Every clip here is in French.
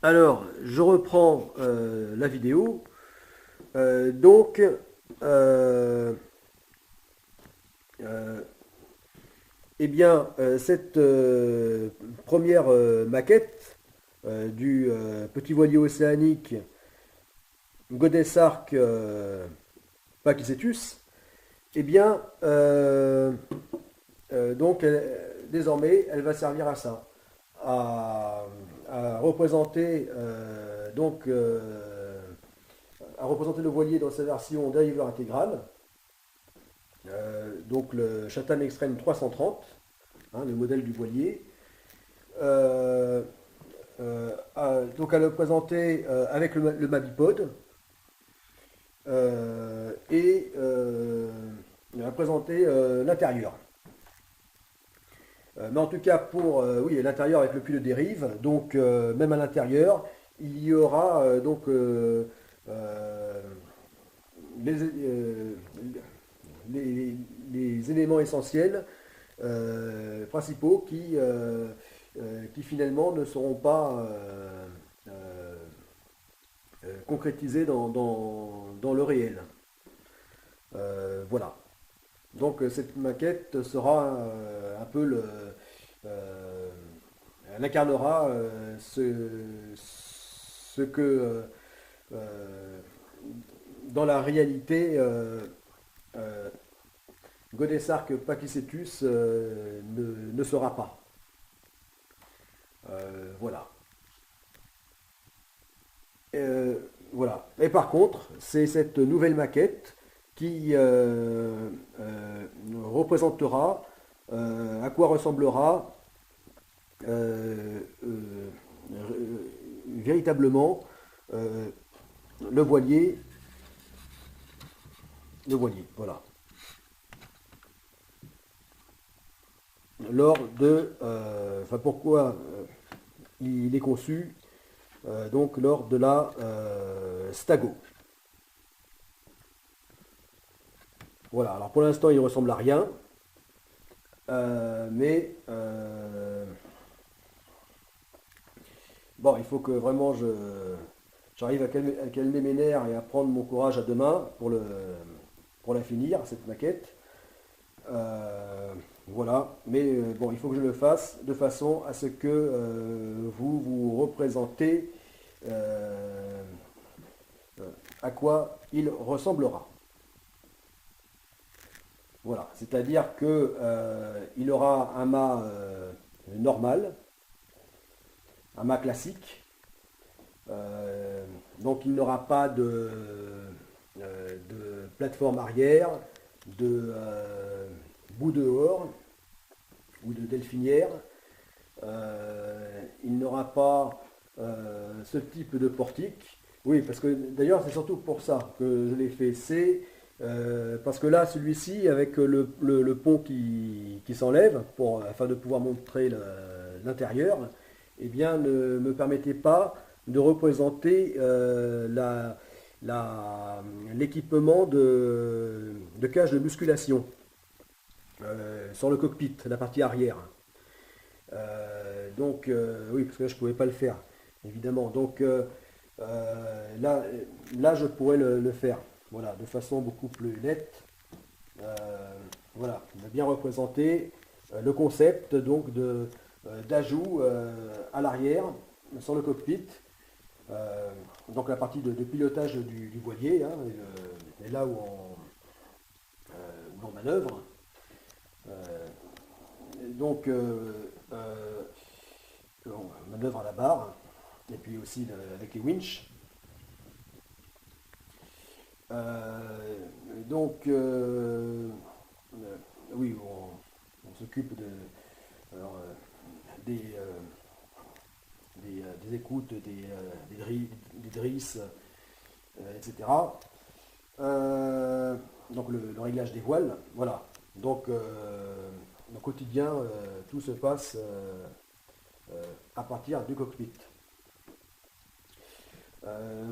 Alors, je reprends la vidéo. Donc, euh, euh, cette première maquette du petit voilier océanique Godesarc Pakicetus, eh bien, désormais, elle va servir à ça, à, à représenter à représenter le voilier dans sa version dériveur intégrale, donc le Chatham Extreme 330, hein, le modèle du voilier. Euh, donc à le présenter avec le Mabipod à présenter l'intérieur. Mais en tout cas pour oui, l'intérieur avec le puits de dérive, donc même à l'intérieur, il y aura euh, les, euh, les éléments essentiels principaux qui finalement ne seront pas concrétisés dans le réel. Voilà. Donc cette maquette sera un peu euh, elle incarnera ce que dans la réalité euh, Godesarc Pakicetus ne sera pas. Voilà. Euh, voilà. Et par contre, c'est cette nouvelle maquette qui représentera à quoi ressemblera euh, euh, véritablement euh, le voilier, voilà, lors de, enfin pourquoi il est conçu donc lors de la Stago. Voilà, alors pour l'instant il ne ressemble à rien, mais bon, il faut que vraiment j'arrive à calmer mes nerfs et à prendre mon courage à deux mains pour la finir, cette maquette. Voilà, mais bon, il faut que je le fasse de façon à ce que vous vous représentez euh, à quoi il ressemblera. Voilà, c'est-à-dire que il aura un mât normal, un mât classique, donc il n'aura pas de plateforme arrière, de bout dehors ou de delphinière. Il n'aura pas ce type de portique. Oui, parce que d'ailleurs c'est surtout pour ça que je l'ai fait. C'est parce que là, celui-ci, avec le pont qui s'enlève, afin de pouvoir montrer l'intérieur, eh bien, ne me permettait pas de représenter l'équipement de cage de musculation sur le cockpit, la partie arrière. Oui, parce que là, je ne pouvais pas le faire, évidemment. Donc, là, je pourrais le faire, voilà, de façon beaucoup plus nette. Euh, voilà, on a bien représenté le concept donc d'ajout à l'arrière sur le cockpit. Donc la partie de pilotage du voilier, hein, et là où on manœuvre. Euh, donc on manœuvre à la barre et puis aussi avec les winches. Euh, donc oui, on s'occupe alors, des, des écoutes, des drisses, etc. Donc le réglage des voiles, voilà. Donc au quotidien, tout se passe à partir du cockpit.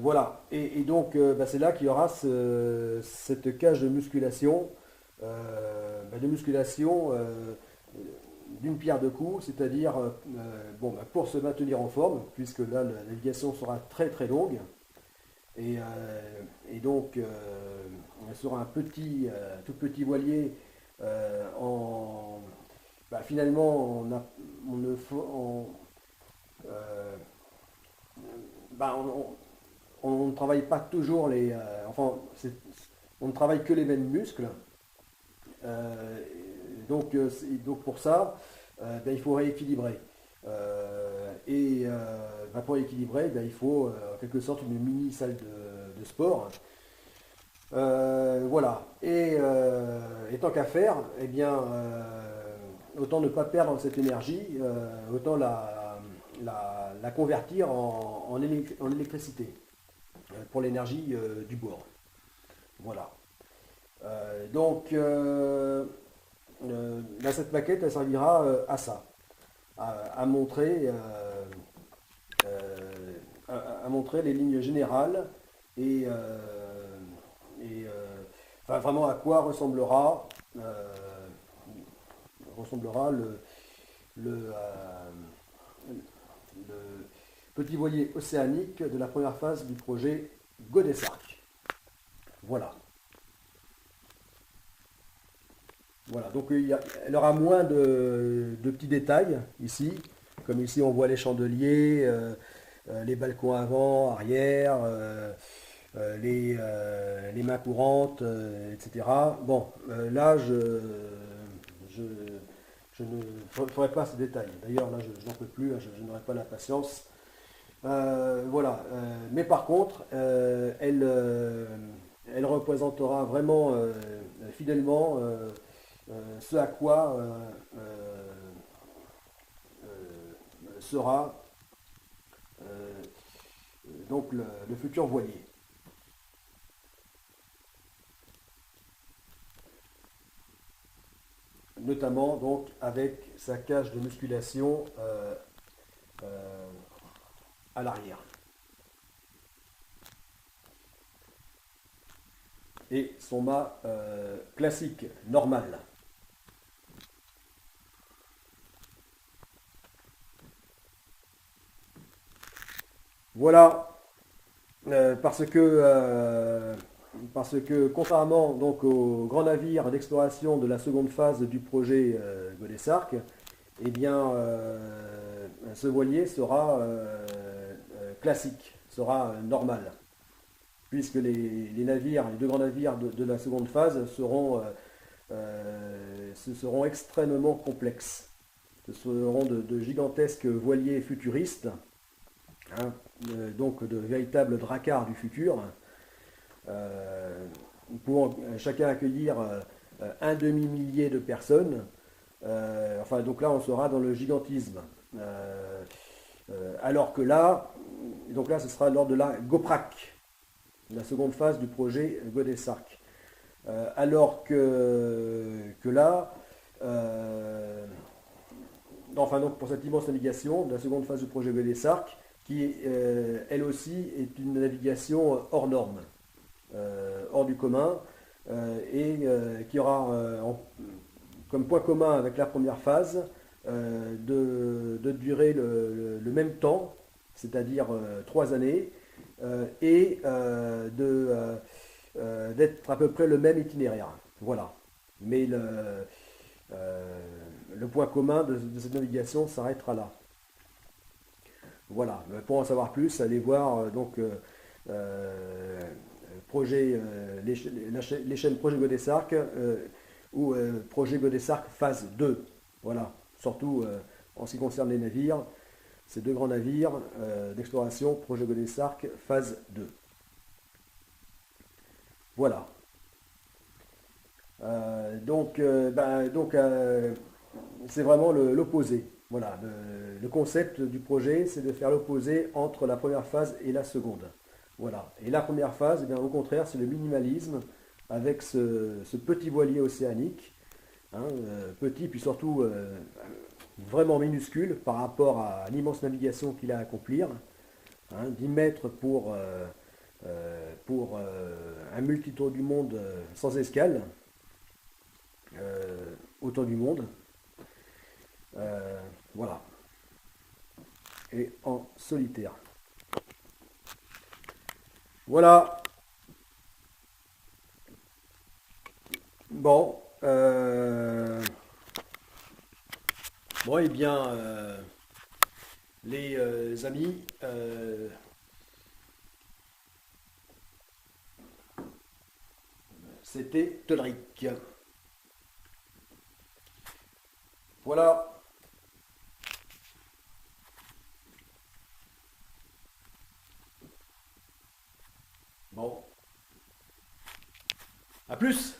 Voilà. Et donc c'est là qu'il y aura cette cage de musculation d'une pierre deux coups, c'est-à-dire bon, bah, pour se maintenir en forme, puisque là la navigation sera très très longue, et, donc elle sera un petit, tout petit voilier bah, finalement on ne faut, euh, bah, on ne travaille pas toujours enfin on ne travaille que les mêmes muscles. Euh, donc pour ça, ben, il faut rééquilibrer. Ben, pour équilibrer, ben, il faut en quelque sorte une mini salle de sport. Voilà. Et tant qu'à faire, eh bien, autant ne pas perdre cette énergie, autant la convertir en électricité pour l'énergie du bord. Voilà. Donc, là, cette maquette, elle servira à ça, à montrer, à montrer les lignes générales et, enfin, vraiment à quoi ressemblera le petit voilier océanique de la première phase du projet Godessarc. Voilà. Voilà, donc elle aura moins de petits détails ici. Comme ici, on voit les chandeliers, les balcons avant, arrière, les mains courantes, etc. Bon, là, je, je ne ferai pas ces détails. D'ailleurs, là, je n'en peux plus, hein, je n'aurai pas la patience. Voilà. Mais par contre, elle représentera vraiment fidèlement ce à quoi sera donc le futur voilier. Notamment donc avec sa cage de musculation euh, à l'arrière. Et son mât classique, normal. Voilà, parce que contrairement donc aux grands navires d'exploration de la seconde phase du projet Godessarc, eh bien ce voilier sera classique, sera normal, puisque les navires, les deux grands navires de la seconde phase seront extrêmement complexes. Ce seront de gigantesques voiliers futuristes, hein, donc de véritables dracars du futur, pour chacun accueillir un demi-millier de personnes. Enfin, donc là, on sera dans le gigantisme. Alors que là, donc là, ce sera lors de la GOPRAC, la seconde phase du projet Godessarc. Alors que là, enfin donc pour cette immense navigation de la seconde phase du projet Godessarc, qui elle aussi est une navigation hors norme, hors du commun, et qui aura comme point commun avec la première phase de durer le même temps, c'est-à-dire 3 années, et d'être à peu près le même itinéraire. Voilà. Mais le point commun de cette navigation s'arrêtera là. Voilà. Pour en savoir plus, allez voir donc projet, les chaînes Projet Godessarc ou Projet Godessarc phase 2. Voilà. Surtout en ce qui concerne les navires, ces deux grands navires d'exploration, Projet Godessarc phase 2. Voilà. C'est vraiment l'opposé. Voilà, le concept du projet, c'est de faire l'opposé entre la première phase et la seconde. Voilà. Et la première phase, eh bien, au contraire, c'est le minimalisme avec ce petit voilier océanique, hein, petit, puis surtout vraiment minuscule par rapport à l'immense navigation qu'il a à accomplir. Hein, 10 mètres pour un multitour du monde sans escale autour du monde. Voilà. Et en solitaire. Voilà. Bon. Bon, eh bien, les amis, c'était Tolric. Voilà. Bon. À plus.